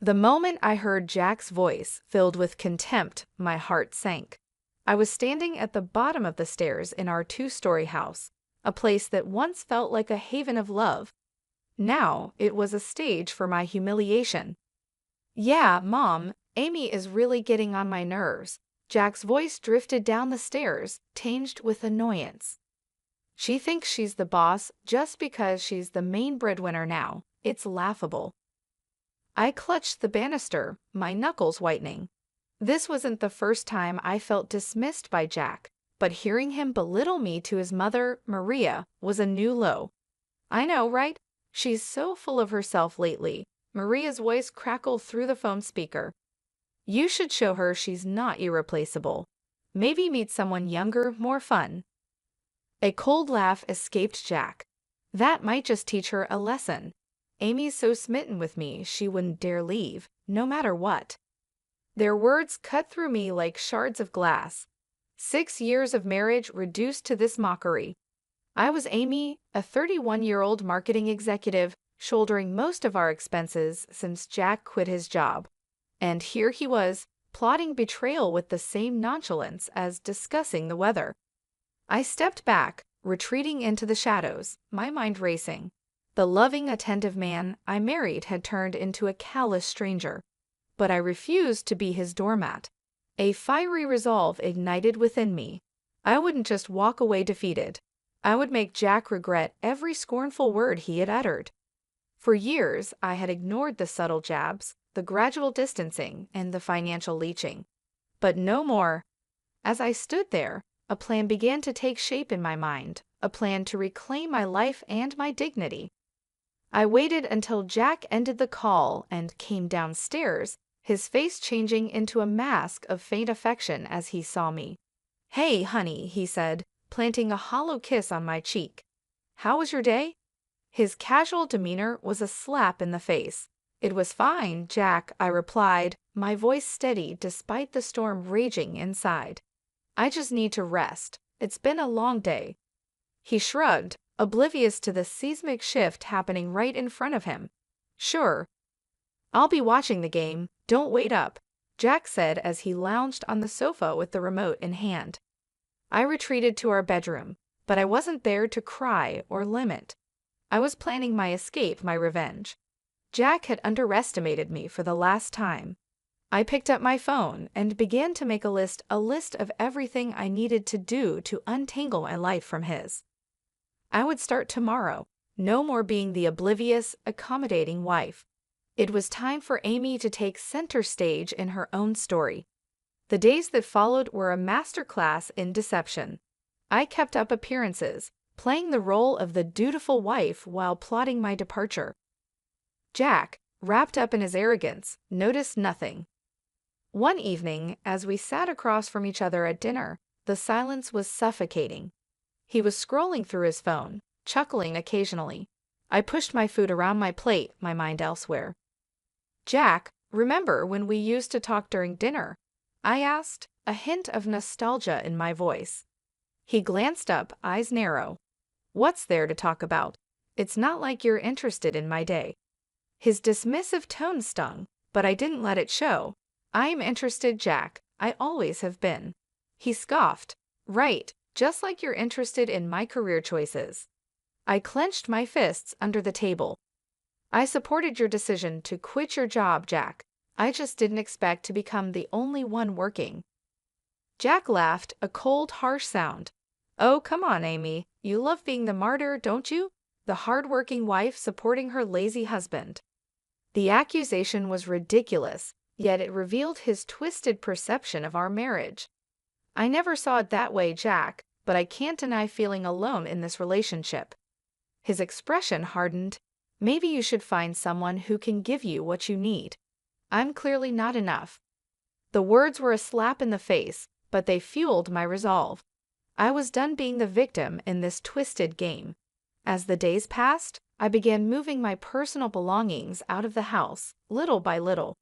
The moment I heard Jack's voice, filled with contempt, my heart sank. I was standing at the bottom of the stairs in our two-story house, a place that once felt like a haven of love. Now it was a stage for my humiliation. "Yeah, Mom, Amy is really getting on my nerves." Jack's voice drifted down the stairs, tinged with annoyance. "She thinks she's the boss just because she's the main breadwinner now. It's laughable." I clutched the banister, my knuckles whitening. This wasn't the first time I felt dismissed by Jack, but hearing him belittle me to his mother, Maria, was a new low. "I know, right? She's so full of herself lately." Maria's voice crackled through the phone speaker. "You should show her she's not irreplaceable. Maybe meet someone younger, more fun." A cold laugh escaped Jack. "That might just teach her a lesson. Amy's so smitten with me she wouldn't dare leave, no matter what." Their words cut through me like shards of glass. 6 years of marriage reduced to this mockery. I was Amy, a 31-year-old marketing executive, shouldering most of our expenses since Jack quit his job. And here he was, plotting betrayal with the same nonchalance as discussing the weather. I stepped back, retreating into the shadows, my mind racing. The loving, attentive man I married had turned into a callous stranger. But I refused to be his doormat. A fiery resolve ignited within me. I wouldn't just walk away defeated. I would make Jack regret every scornful word he had uttered. For years, I had ignored the subtle jabs, the gradual distancing, and the financial leeching. But no more. As I stood there, a plan began to take shape in my mind, a plan to reclaim my life and my dignity. I waited until Jack ended the call and came downstairs, his face changing into a mask of faint affection as he saw me. "Hey, honey," he said, planting a hollow kiss on my cheek. "How was your day?" His casual demeanor was a slap in the face. "It was fine, Jack," I replied, my voice steady despite the storm raging inside. "I just need to rest. It's been a long day." He shrugged, oblivious to the seismic shift happening right in front of him. "Sure. I'll be watching the game. Don't wait up," Jack said as he lounged on the sofa with the remote in hand. I retreated to our bedroom, but I wasn't there to cry or lament. I was planning my escape, my revenge. Jack had underestimated me for the last time. I picked up my phone and began to make a list of everything I needed to do to untangle my life from his. I would start tomorrow, no more being the oblivious, accommodating wife. It was time for Amy to take center stage in her own story. The days that followed were a masterclass in deception. I kept up appearances, playing the role of the dutiful wife while plotting my departure. Jack, wrapped up in his arrogance, noticed nothing. One evening, as we sat across from each other at dinner, the silence was suffocating. He was scrolling through his phone, chuckling occasionally. I pushed my food around my plate, my mind elsewhere. "Jack, remember when we used to talk during dinner?" I asked, a hint of nostalgia in my voice. He glanced up, eyes narrow. "What's there to talk about? It's not like you're interested in my day." His dismissive tone stung, but I didn't let it show. "I'm interested, Jack. I always have been." He scoffed. "Right, just like you're interested in my career choices." I clenched my fists under the table. "I supported your decision to quit your job, Jack. I just didn't expect to become the only one working." Jack laughed, a cold, harsh sound. "Oh, come on, Amy. You love being the martyr, don't you? The hard-working wife supporting her lazy husband." The accusation was ridiculous, yet it revealed his twisted perception of our marriage. "I never saw it that way, Jack, but I can't deny feeling alone in this relationship." His expression hardened. "Maybe you should find someone who can give you what you need. I'm clearly not enough." The words were a slap in the face, but they fueled my resolve. I was done being the victim in this twisted game. As the days passed, I began moving my personal belongings out of the house, little by little.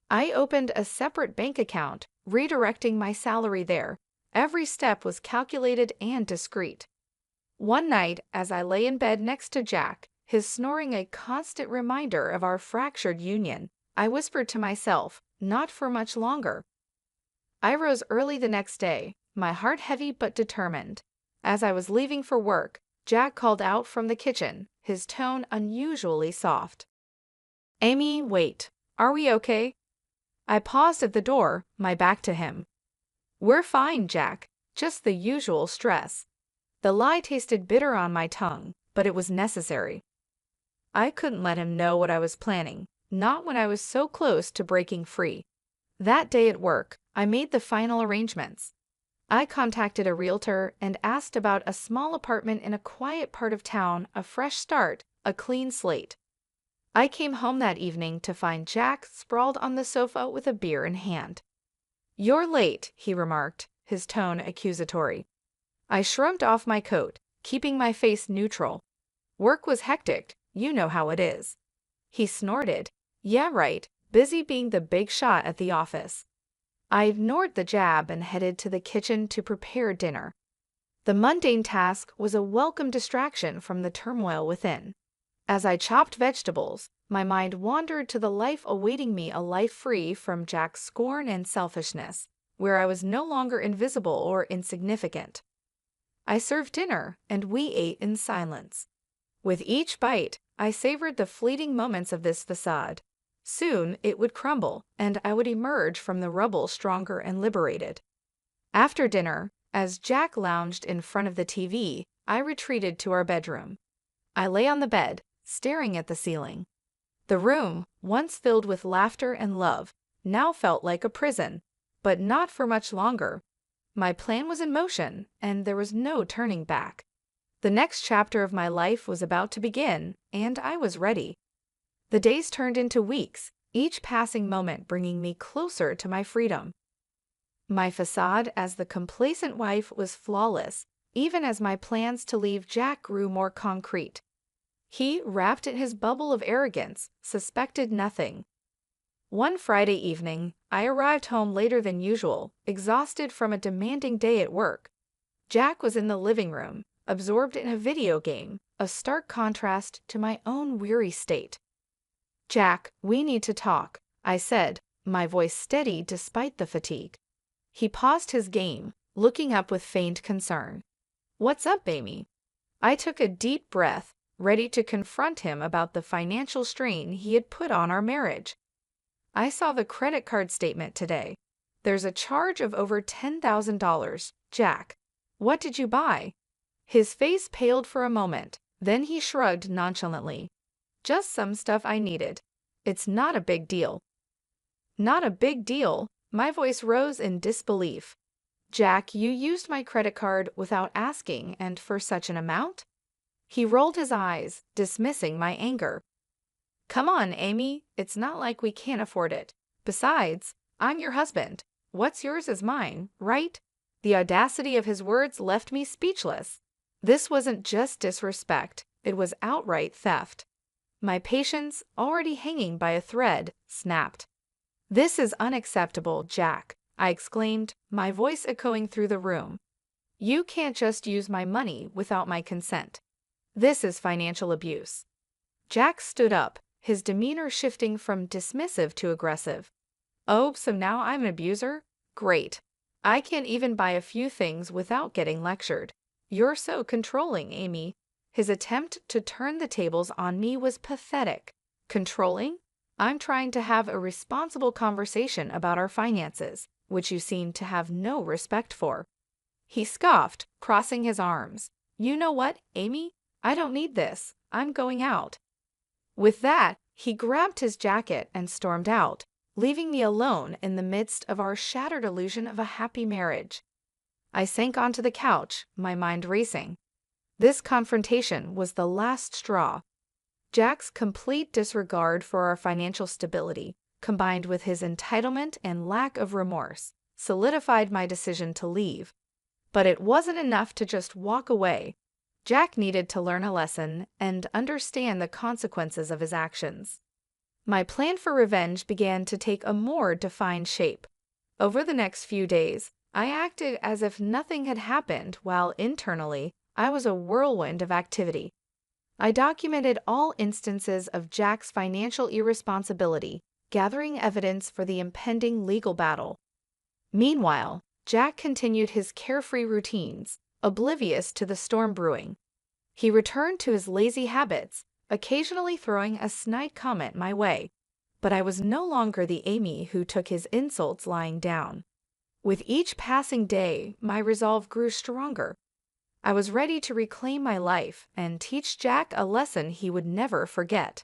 I opened a separate bank account, redirecting my salary there. Every step was calculated and discreet. One night, as I lay in bed next to Jack, his snoring a constant reminder of our fractured union, I whispered to myself, not for much longer. I rose early the next day, my heart heavy but determined. As I was leaving for work, Jack called out from the kitchen, his tone unusually soft. "Amy, wait. Are we okay?" I paused at the door, my back to him. "We're fine, Jack. Just the usual stress." The lie tasted bitter on my tongue, but it was necessary. I couldn't let him know what I was planning, not when I was so close to breaking free. That day at work, I made the final arrangements. I contacted a realtor and asked about a small apartment in a quiet part of town, a fresh start, a clean slate. I came home that evening to find Jack sprawled on the sofa with a beer in hand. "You're late," he remarked, his tone accusatory. I shrugged off my coat, keeping my face neutral. "Work was hectic, you know how it is." He snorted. "Yeah, right, busy being the big shot at the office." I ignored the jab and headed to the kitchen to prepare dinner. The mundane task was a welcome distraction from the turmoil within. As I chopped vegetables, my mind wandered to the life awaiting me, a life free from Jack's scorn and selfishness, where I was no longer invisible or insignificant. I served dinner, and we ate in silence. With each bite, I savored the fleeting moments of this facade. Soon it would crumble, and I would emerge from the rubble stronger and liberated. After dinner, as Jack lounged in front of the TV, I retreated to our bedroom. I lay on the bed, staring at the ceiling. The room, once filled with laughter and love, now felt like a prison, but not for much longer. My plan was in motion, and there was no turning back. The next chapter of my life was about to begin, and I was ready. The days turned into weeks, each passing moment bringing me closer to my freedom. My facade as the complacent wife was flawless, even as my plans to leave Jack grew more concrete. He, wrapped in his bubble of arrogance, suspected nothing. One Friday evening, I arrived home later than usual, exhausted from a demanding day at work. Jack was in the living room, absorbed in a video game, a stark contrast to my own weary state. "Jack, we need to talk," I said, my voice steady despite the fatigue. He paused his game, looking up with feigned concern. "What's up, Amy?" I took a deep breath, ready to confront him about the financial strain he had put on our marriage. "I saw the credit card statement today. There's a charge of over $10,000, Jack. What did you buy?" His face paled for a moment, then he shrugged nonchalantly. "Just some stuff I needed. It's not a big deal." "Not a big deal?" My voice rose in disbelief. "Jack, you used my credit card without asking, and for such an amount?" He rolled his eyes, dismissing my anger. "Come on, Amy, it's not like we can't afford it. Besides, I'm your husband. What's yours is mine, right?" The audacity of his words left me speechless. This wasn't just disrespect, it was outright theft. My patience, already hanging by a thread, snapped. "This is unacceptable, Jack," I exclaimed, my voice echoing through the room. "You can't just use my money without my consent. This is financial abuse." Jack stood up, his demeanor shifting from dismissive to aggressive. "Oh, so now I'm an abuser? Great. I can't even buy a few things without getting lectured. You're so controlling, Amy." His attempt to turn the tables on me was pathetic. Controlling? I'm trying to have a responsible conversation about our finances, which you seem to have no respect for. He scoffed, crossing his arms. "You know what, Amy? I don't need this. I'm going out." With that, he grabbed his jacket and stormed out, leaving me alone in the midst of our shattered illusion of a happy marriage. I sank onto the couch, my mind racing. This confrontation was the last straw. Jack's complete disregard for our financial stability, combined with his entitlement and lack of remorse, solidified my decision to leave. But it wasn't enough to just walk away. Jack needed to learn a lesson and understand the consequences of his actions. My plan for revenge began to take a more defined shape. Over the next few days, I acted as if nothing had happened while internally, I was a whirlwind of activity. I documented all instances of Jack's financial irresponsibility, gathering evidence for the impending legal battle. Meanwhile, Jack continued his carefree routines, oblivious to the storm brewing. He returned to his lazy habits, occasionally throwing a snide comment my way. But I was no longer the Amy who took his insults lying down. With each passing day, my resolve grew stronger. I was ready to reclaim my life and teach Jack a lesson he would never forget.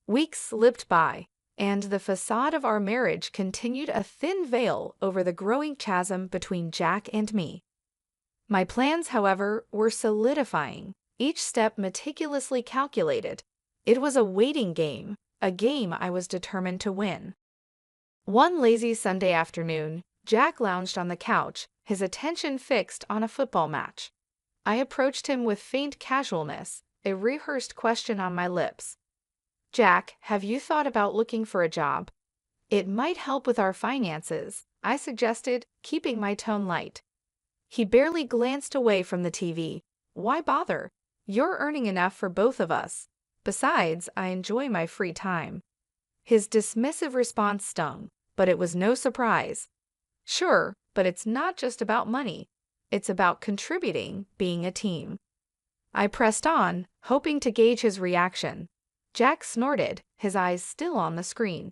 Weeks slipped by, and the facade of our marriage continued a thin veil over the growing chasm between Jack and me. My plans, however, were solidifying, each step meticulously calculated. It was a waiting game, a game I was determined to win. One lazy Sunday afternoon, Jack lounged on the couch, his attention fixed on a football match. I approached him with faint casualness, a rehearsed question on my lips. "Jack, have you thought about looking for a job? It might help with our finances," I suggested, keeping my tone light. He barely glanced away from the TV. "Why bother? You're earning enough for both of us. Besides, I enjoy my free time." His dismissive response stung, but it was no surprise. "Sure, but it's not just about money. It's about contributing, being a team." I pressed on, hoping to gauge his reaction. Jack snorted, his eyes still on the screen.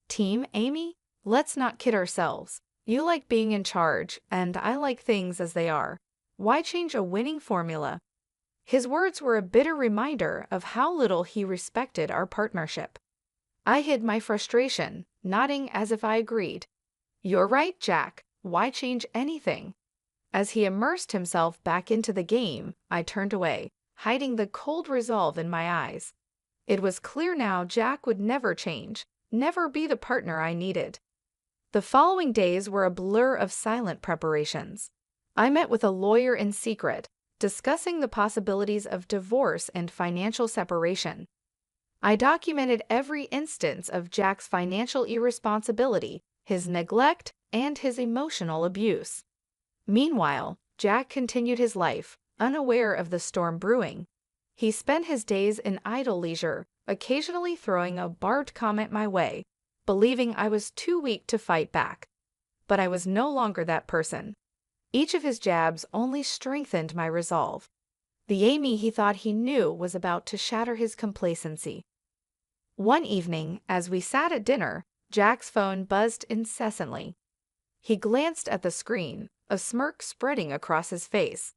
"Team, Amy? Let's not kid ourselves. You like being in charge, and I like things as they are. Why change a winning formula?" His words were a bitter reminder of how little he respected our partnership. I hid my frustration, nodding as if I agreed. "You're right, Jack. Why change anything?" As he immersed himself back into the game, I turned away, hiding the cold resolve in my eyes. It was clear now Jack would never change, never be the partner I needed. The following days were a blur of silent preparations. I met with a lawyer in secret, discussing the possibilities of divorce and financial separation. I documented every instance of Jack's financial irresponsibility, his neglect, and his emotional abuse. Meanwhile, Jack continued his life, unaware of the storm brewing. He spent his days in idle leisure, occasionally throwing a barbed comment my way, believing I was too weak to fight back. But I was no longer that person. Each of his jabs only strengthened my resolve. The Amy he thought he knew was about to shatter his complacency. One evening, as we sat at dinner, Jack's phone buzzed incessantly. He glanced at the screen, a smirk spreading across his face.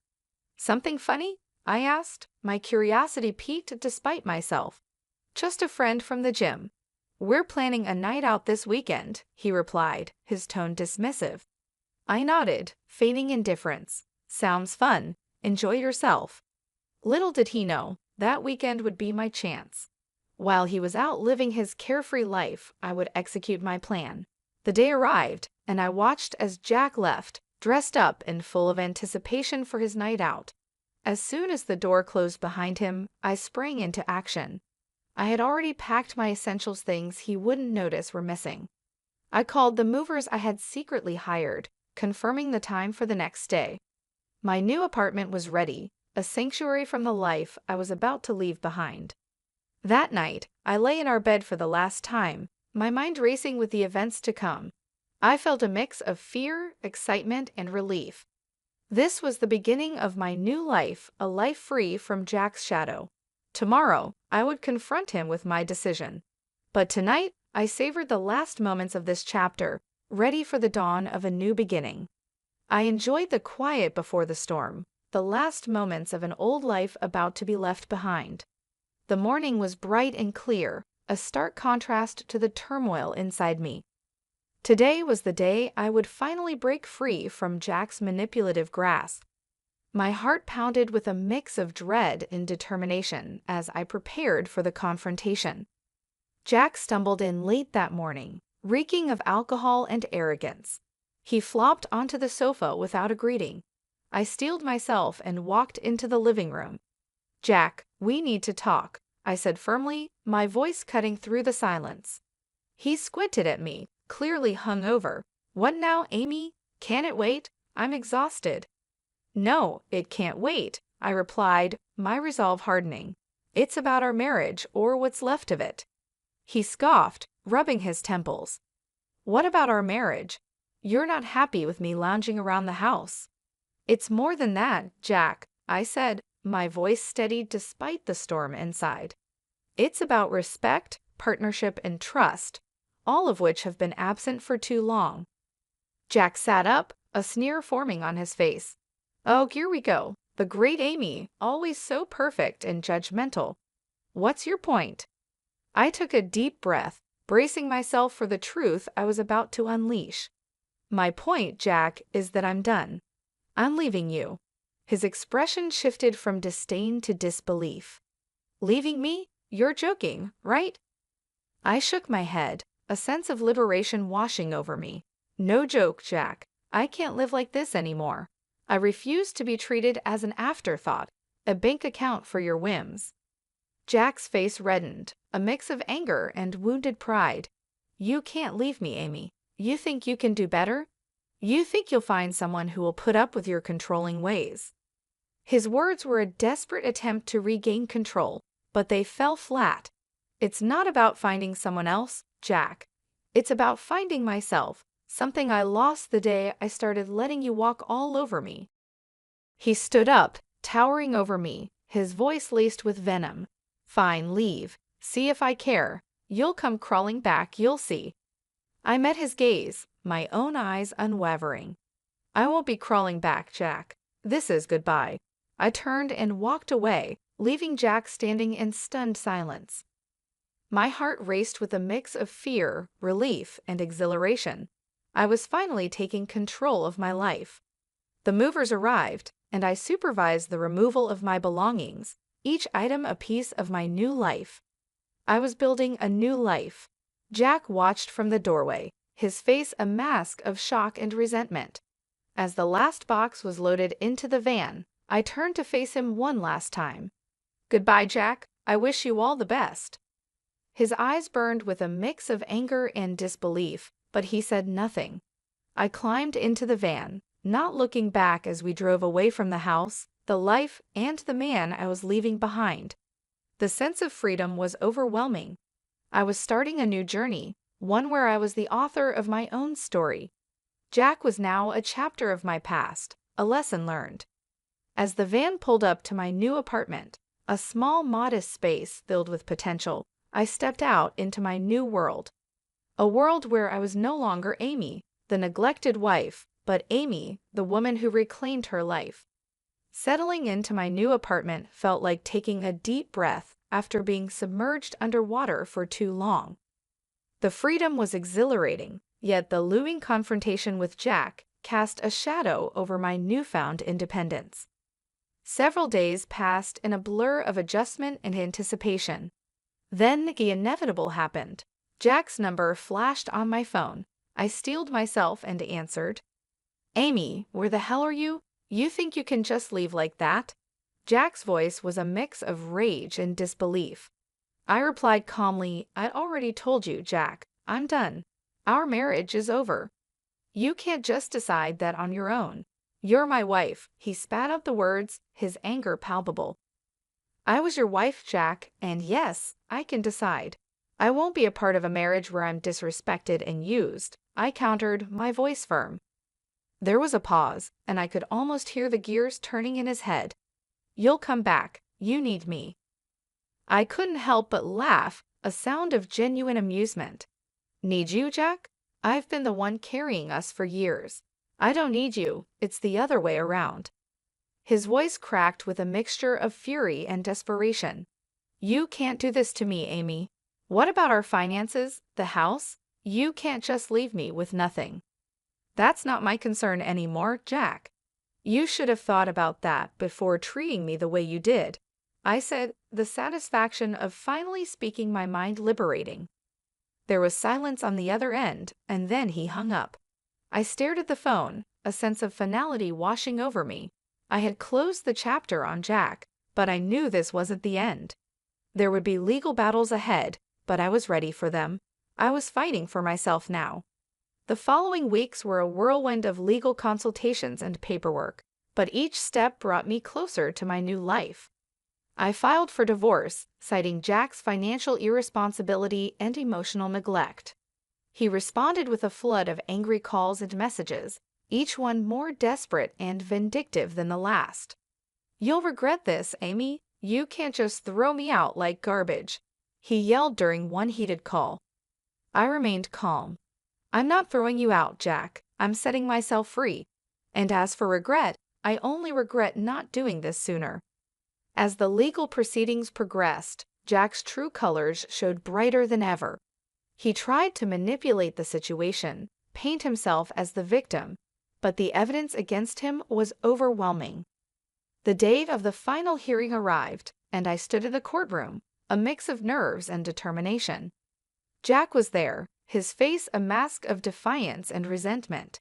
"Something funny?" I asked, my curiosity piqued despite myself. "Just a friend from the gym. We're planning a night out this weekend," he replied, his tone dismissive. I nodded, feigning indifference. "Sounds fun. Enjoy yourself." Little did he know, that weekend would be my chance. While he was out living his carefree life, I would execute my plan. The day arrived, and I watched as Jack left, dressed up and full of anticipation for his night out. As soon as the door closed behind him, I sprang into action. I had already packed my essentials, things he wouldn't notice were missing. I called the movers I had secretly hired, confirming the time for the next day. My new apartment was ready, a sanctuary from the life I was about to leave behind. That night, I lay in our bed for the last time, my mind racing with the events to come. I felt a mix of fear, excitement, and relief. This was the beginning of my new life, a life free from Jack's shadow. Tomorrow, I would confront him with my decision. But tonight, I savored the last moments of this chapter, ready for the dawn of a new beginning. I enjoyed the quiet before the storm, the last moments of an old life about to be left behind. The morning was bright and clear, a stark contrast to the turmoil inside me. Today was the day I would finally break free from Jack's manipulative grasp. My heart pounded with a mix of dread and determination as I prepared for the confrontation. Jack stumbled in late that morning, reeking of alcohol and arrogance. He flopped onto the sofa without a greeting. I steeled myself and walked into the living room. "Jack, we need to talk," I said firmly, my voice cutting through the silence. He squinted at me, clearly hungover. "What now, Amy? Can it wait? I'm exhausted." "No, it can't wait," I replied, my resolve hardening. "It's about our marriage, or what's left of it." He scoffed, rubbing his temples. What about our marriage? You're not happy with me lounging around the house. It's more than that, Jack, I said, my voice steadied despite the storm inside. It's about respect, partnership, and trust, all of which have been absent for too long. Jack sat up, a sneer forming on his face. Oh, here we go. The great Amy, always so perfect and judgmental. What's your point? I took a deep breath, bracing myself for the truth I was about to unleash. My point, Jack, is that I'm done. I'm leaving you. His expression shifted from disdain to disbelief. Leaving me? You're joking, right? I shook my head, a sense of liberation washing over me. No joke, Jack. I can't live like this anymore. I refuse to be treated as an afterthought, a bank account for your whims. Jack's face reddened, a mix of anger and wounded pride. You can't leave me, Amy. You think you can do better? You think you'll find someone who will put up with your controlling ways. His words were a desperate attempt to regain control, but they fell flat. It's not about finding someone else, Jack. It's about finding myself, something I lost the day I started letting you walk all over me. He stood up, towering over me, his voice laced with venom. Fine, leave. See if I care. You'll come crawling back, you'll see. I met his gaze, my own eyes unwavering. I won't be crawling back, Jack. This is goodbye. I turned and walked away, leaving Jack standing in stunned silence. My heart raced with a mix of fear, relief, and exhilaration. I was finally taking control of my life. The movers arrived, and I supervised the removal of my belongings, each item a piece of my new life. I was building a new life. Jack watched from the doorway, his face a mask of shock and resentment. As the last box was loaded into the van, I turned to face him one last time. Goodbye, Jack. I wish you all the best. His eyes burned with a mix of anger and disbelief, but he said nothing. I climbed into the van, not looking back as we drove away from the house, the life, and the man I was leaving behind. The sense of freedom was overwhelming. I was starting a new journey, one where I was the author of my own story. Jack was now a chapter of my past, a lesson learned. As the van pulled up to my new apartment, a small, modest space filled with potential, I stepped out into my new world. A world where I was no longer Amy, the neglected wife, but Amy, the woman who reclaimed her life. Settling into my new apartment felt like taking a deep breath after being submerged underwater for too long. The freedom was exhilarating, yet the looming confrontation with Jack cast a shadow over my newfound independence. Several days passed in a blur of adjustment and anticipation. Then the inevitable happened. Jack's number flashed on my phone. I steeled myself and answered. Amy, where the hell are you? You think you can just leave like that? Jack's voice was a mix of rage and disbelief. I replied calmly, I'd already told you, Jack. I'm done. Our marriage is over. You can't just decide that on your own. You're my wife. He spat out the words, his anger palpable. I was your wife, Jack, and yes, I can decide. I won't be a part of a marriage where I'm disrespected and used, I countered, my voice firm. There was a pause, and I could almost hear the gears turning in his head. You'll come back. You need me. I couldn't help but laugh, a sound of genuine amusement. Need you, Jack? I've been the one carrying us for years. I don't need you, it's the other way around. His voice cracked with a mixture of fury and desperation. You can't do this to me, Amy. What about our finances, the house? You can't just leave me with nothing. That's not my concern anymore, Jack. You should have thought about that before treating me the way you did, I said, the satisfaction of finally speaking my mind liberating. There was silence on the other end, and then he hung up. I stared at the phone, a sense of finality washing over me. I had closed the chapter on Jack, but I knew this wasn't the end. There would be legal battles ahead, but I was ready for them. I was fighting for myself now. The following weeks were a whirlwind of legal consultations and paperwork, but each step brought me closer to my new life. I filed for divorce, citing Jack's financial irresponsibility and emotional neglect. He responded with a flood of angry calls and messages, each one more desperate and vindictive than the last. "You'll regret this, Amy. You can't just throw me out like garbage," he yelled during one heated call. I remained calm. "I'm not throwing you out, Jack. I'm setting myself free. And as for regret, I only regret not doing this sooner." As the legal proceedings progressed, Jack's true colors showed brighter than ever. He tried to manipulate the situation, paint himself as the victim, but the evidence against him was overwhelming. The day of the final hearing arrived, and I stood in the courtroom, a mix of nerves and determination. Jack was there, his face a mask of defiance and resentment.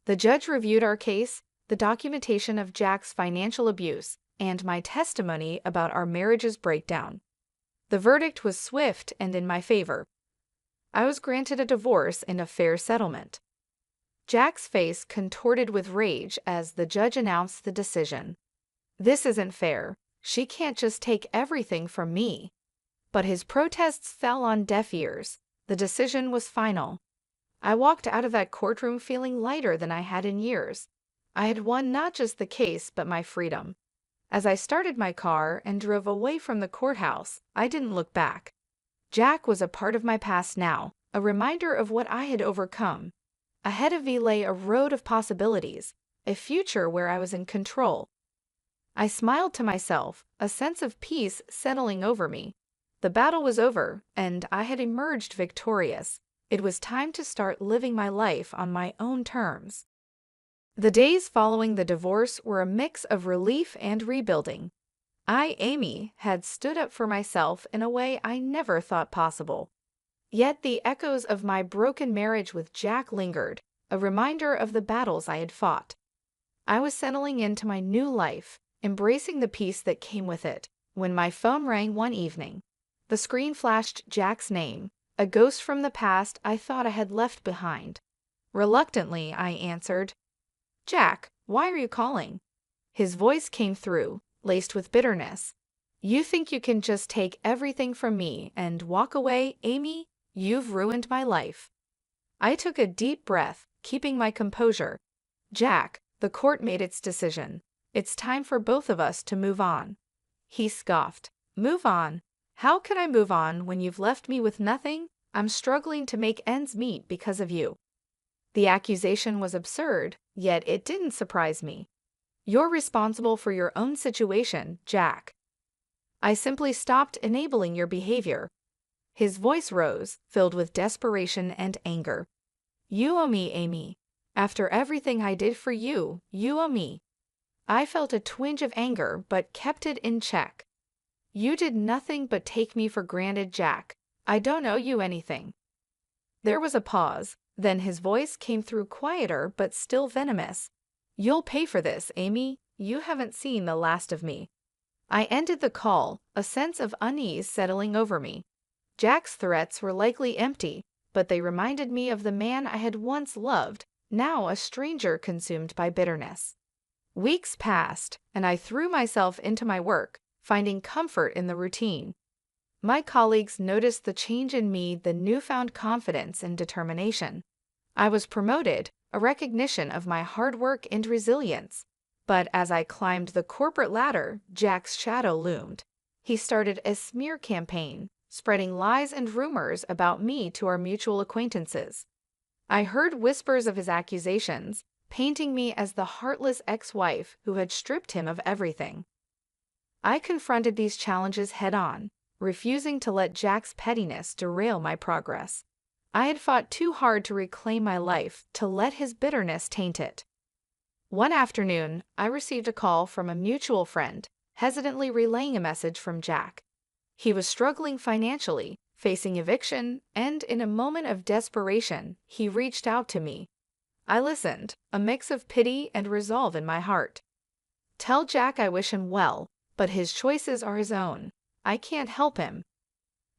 The judge reviewed our case, the documentation of Jack's financial abuse, and my testimony about our marriage's breakdown. The verdict was swift and in my favor. I was granted a divorce and a fair settlement. Jack's face contorted with rage as the judge announced the decision. "This isn't fair. She can't just take everything from me." But his protests fell on deaf ears. The decision was final. I walked out of that courtroom feeling lighter than I had in years. I had won not just the case but my freedom. As I started my car and drove away from the courthouse, I didn't look back. Jack was a part of my past now, a reminder of what I had overcome. Ahead of me lay a road of possibilities, a future where I was in control. I smiled to myself, a sense of peace settling over me. The battle was over, and I had emerged victorious. It was time to start living my life on my own terms. The days following the divorce were a mix of relief and rebuilding. I, Amy, had stood up for myself in a way I never thought possible. Yet the echoes of my broken marriage with Jack lingered, a reminder of the battles I had fought. I was settling into my new life, embracing the peace that came with it, when my phone rang one evening. The screen flashed Jack's name, a ghost from the past I thought I had left behind. Reluctantly, I answered. "Jack, why are you calling?" His voice came through, laced with bitterness. "You think you can just take everything from me and walk away, Amy? You've ruined my life." I took a deep breath, keeping my composure. "Jack, the court made its decision. It's time for both of us to move on." He scoffed. "Move on? How can I move on when you've left me with nothing? I'm struggling to make ends meet because of you." The accusation was absurd, yet it didn't surprise me. "You're responsible for your own situation, Jack." "I simply stopped enabling your behavior." His voice rose, filled with desperation and anger. "You owe me, Amy. After everything I did for you, you owe me." I felt a twinge of anger but kept it in check. "You did nothing but take me for granted, Jack. I don't owe you anything." There was a pause, then his voice came through quieter but still venomous. "You'll pay for this, Amy. You haven't seen the last of me." I ended the call, a sense of unease settling over me. Jack's threats were likely empty, but they reminded me of the man I had once loved, now a stranger consumed by bitterness. Weeks passed, and I threw myself into my work, finding comfort in the routine. My colleagues noticed the change in me, the newfound confidence and determination. I was promoted, a recognition of my hard work and resilience. But as I climbed the corporate ladder, Jack's shadow loomed. He started a smear campaign, spreading lies and rumors about me to our mutual acquaintances. I heard whispers of his accusations, painting me as the heartless ex-wife who had stripped him of everything. I confronted these challenges head-on, refusing to let Jack's pettiness derail my progress. I had fought too hard to reclaim my life to let his bitterness taint it. One afternoon, I received a call from a mutual friend, hesitantly relaying a message from Jack. He was struggling financially, facing eviction, and in a moment of desperation, he reached out to me. I listened, a mix of pity and resolve in my heart. "Tell Jack I wish him well, but his choices are his own. I can't help him."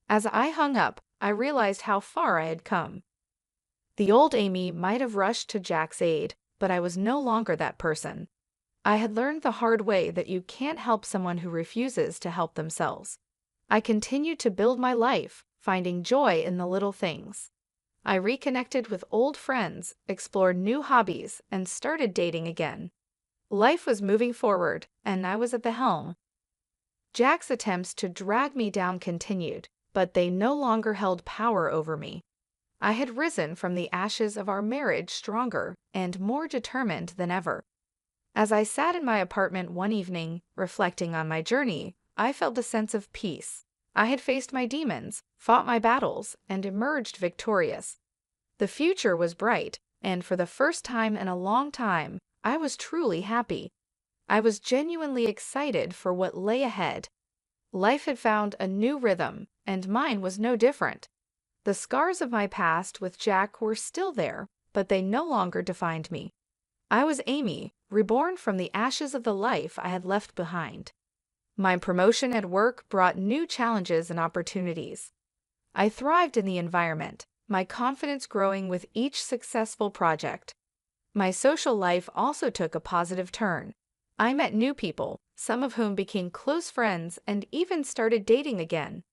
As I hung up, I realized how far I had come. The old Amy might have rushed to Jack's aid, but I was no longer that person. I had learned the hard way that you can't help someone who refuses to help themselves. I continued to build my life, finding joy in the little things. I reconnected with old friends, explored new hobbies, and started dating again. Life was moving forward, and I was at the helm. Jack's attempts to drag me down continued, but they no longer held power over me. I had risen from the ashes of our marriage stronger and more determined than ever. As I sat in my apartment one evening, reflecting on my journey, I felt a sense of peace. I had faced my demons, fought my battles, and emerged victorious. The future was bright, and for the first time in a long time, I was truly happy. I was genuinely excited for what lay ahead. Life had found a new rhythm, and mine was no different. The scars of my past with Jack were still there, but they no longer defined me. I was Amy, reborn from the ashes of the life I had left behind. My promotion at work brought new challenges and opportunities. I thrived in the environment, my confidence growing with each successful project. My social life also took a positive turn. I met new people, some of whom became close friends and even started dating again.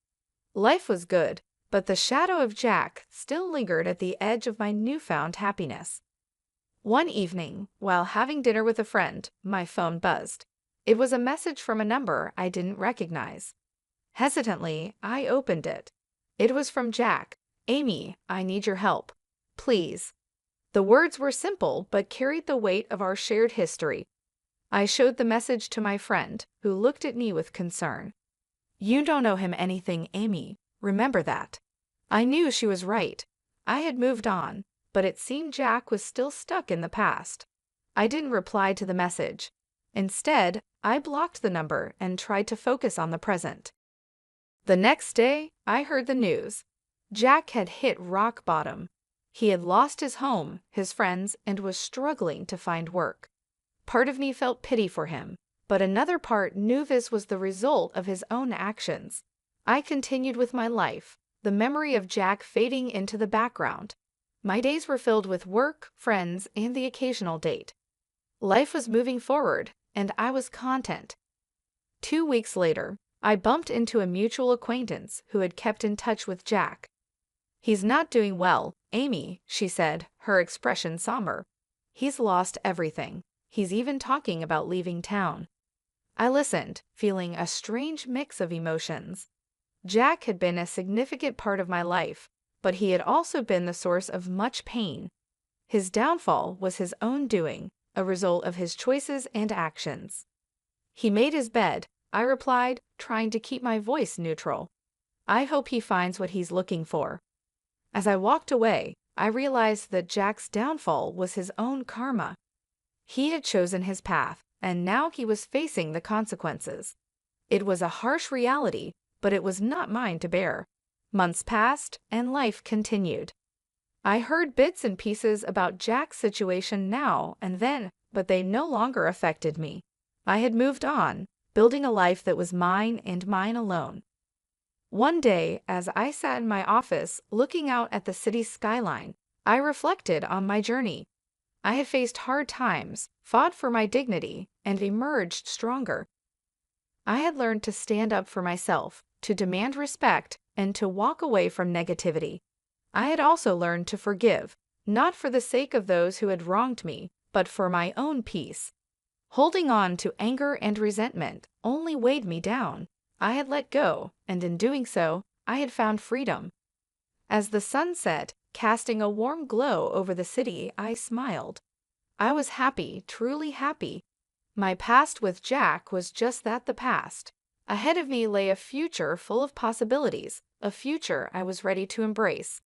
Life was good, but the shadow of Jack still lingered at the edge of my newfound happiness. One evening, while having dinner with a friend, my phone buzzed. It was a message from a number I didn't recognize. Hesitantly, I opened it. It was from Jack. "Amy, I need your help. Please." The words were simple but carried the weight of our shared history. I showed the message to my friend, who looked at me with concern. "You don't owe him anything, Amy. Remember that." I knew she was right. I had moved on, but it seemed Jack was still stuck in the past. I didn't reply to the message. Instead, I blocked the number and tried to focus on the present. The next day, I heard the news. Jack had hit rock bottom. He had lost his home, his friends, and was struggling to find work. Part of me felt pity for him, but another part knew this was the result of his own actions. I continued with my life, the memory of Jack fading into the background. My days were filled with work, friends, and the occasional date. Life was moving forward, and I was content. 2 weeks later, I bumped into a mutual acquaintance who had kept in touch with Jack. "He's not doing well, Amy," she said, her expression somber. "He's lost everything. He's even talking about leaving town." I listened, feeling a strange mix of emotions. Jack had been a significant part of my life, but he had also been the source of much pain. His downfall was his own doing, a result of his choices and actions. "He made his bed," I replied, trying to keep my voice neutral. "I hope he finds what he's looking for." As I walked away, I realized that Jack's downfall was his own karma. He had chosen his path, and now he was facing the consequences. It was a harsh reality, but it was not mine to bear. Months passed, and life continued. I heard bits and pieces about Jack's situation now and then, but they no longer affected me. I had moved on, building a life that was mine and mine alone. One day, as I sat in my office looking out at the city's skyline, I reflected on my journey. I had faced hard times, fought for my dignity, and emerged stronger. I had learned to stand up for myself, to demand respect, and to walk away from negativity. I had also learned to forgive, not for the sake of those who had wronged me, but for my own peace. Holding on to anger and resentment only weighed me down. I had let go, and in doing so, I had found freedom. As the sun set, casting a warm glow over the city, I smiled. I was happy, truly happy. My past with Jack was just that, the past. Ahead of me lay a future full of possibilities, a future I was ready to embrace.